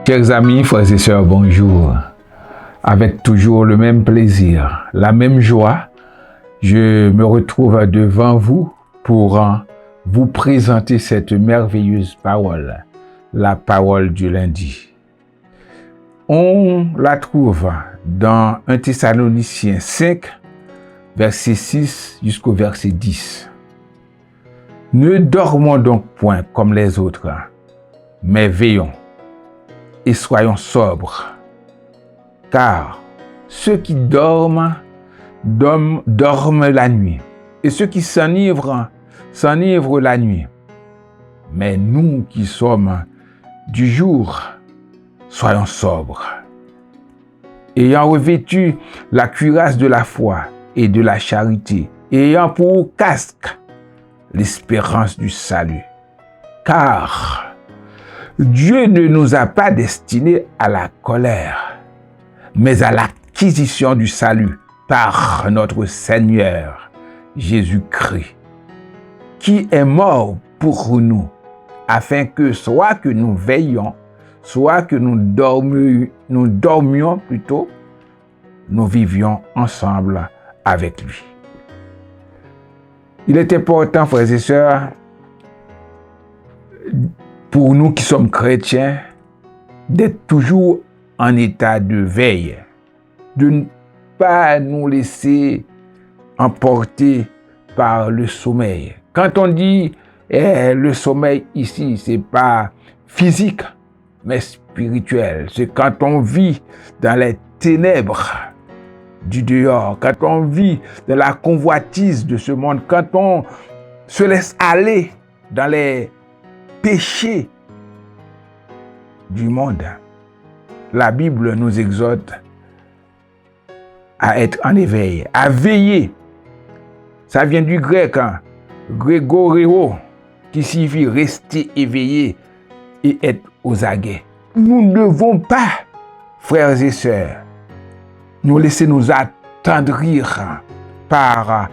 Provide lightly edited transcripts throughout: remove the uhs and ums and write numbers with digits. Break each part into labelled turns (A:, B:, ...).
A: Chers amis, frères et sœurs, bonjour. Avec toujours le même plaisir, la même joie, je me retrouve devant vous pour vous présenter cette merveilleuse parole, la parole du lundi. On la trouve dans 1 Thessaloniciens 5, verset 6 jusqu'au verset 10. Ne dormons donc point comme les autres, mais veillons et soyons sobres. Car ceux qui dorment la nuit, et ceux qui s'enivrent la nuit. Mais nous qui sommes du jour, soyons sobres, ayant revêtu la cuirasse de la foi et de la charité, ayant pour casque l'espérance du salut. Car Dieu ne nous a pas destinés à la colère, mais à l'acquisition du salut par notre Seigneur Jésus-Christ, qui est mort pour nous, afin que soit que nous veillions, soit que nous dormions plutôt, nous vivions ensemble avec lui. Il est important, frères et sœurs, pour nous qui sommes chrétiens, d'être toujours en état de veille, de ne pas nous laisser emporter par le sommeil. Quand on dit le sommeil ici, c'est pas physique, mais spirituel. C'est quand on vit dans les ténèbres du dehors, quand on vit dans la convoitise de ce monde, quand on se laisse aller dans les péchés du monde. La Bible nous exhorte à être en éveil, à veiller. Ça vient du grec, grégoreo, qui signifie rester éveillé et être aux aguets. Nous ne devons pas, frères et sœurs, nous laisser nous attendrir par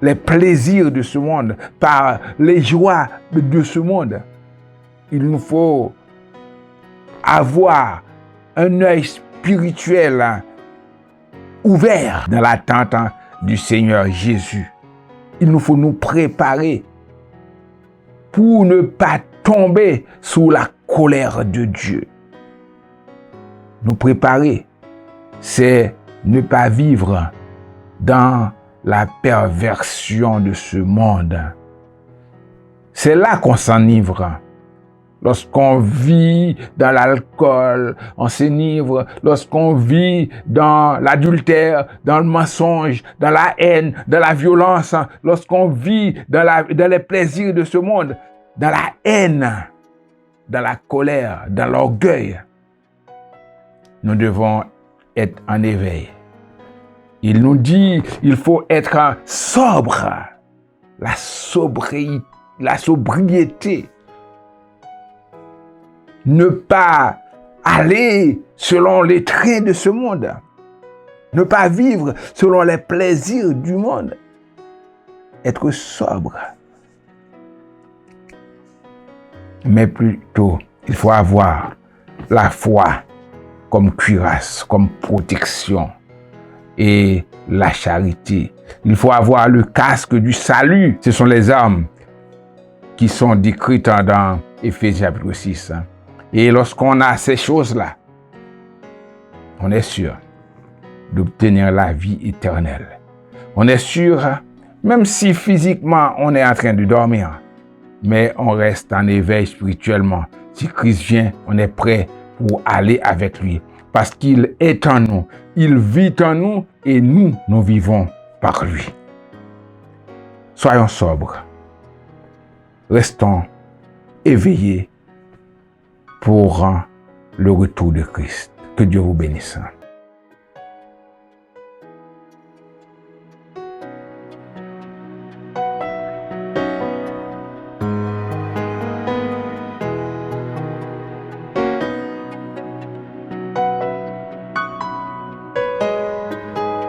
A: les plaisirs de ce monde, par les joies de ce monde. Il nous faut avoir un œil spirituel ouvert dans l'attente du Seigneur Jésus. Il nous faut nous préparer pour ne pas tomber sous la colère de Dieu. Nous préparer, c'est ne pas vivre dans la perversion de ce monde. C'est là qu'on s'enivre. Lorsqu'on vit dans l'alcool, on s'enivre. Lorsqu'on vit dans l'adultère, dans le mensonge, dans la haine, dans la violence, lorsqu'on vit dans les plaisirs de ce monde, dans la haine, dans la colère, dans l'orgueil, nous devons être en éveil. Il nous dit, il faut être sobre. La sobriété. Ne pas aller selon les traits de ce monde. Ne pas vivre selon les plaisirs du monde. Être sobre. Mais plutôt, il faut avoir la foi comme cuirasse, comme protection. Et la charité. Il faut avoir le casque du salut. Ce sont les armes qui sont décrites dans Éphésiens chapitre 6. Et lorsqu'on a ces choses-là, on est sûr d'obtenir la vie éternelle. On est sûr, même si physiquement on est en train de dormir, mais on reste en éveil spirituellement. Si Christ vient, on est prêt pour aller avec lui. Parce qu'il est en nous, il vit en nous et nous vivons par lui. Soyons sobres. Restons éveillés pour le retour de Christ. Que Dieu vous bénisse.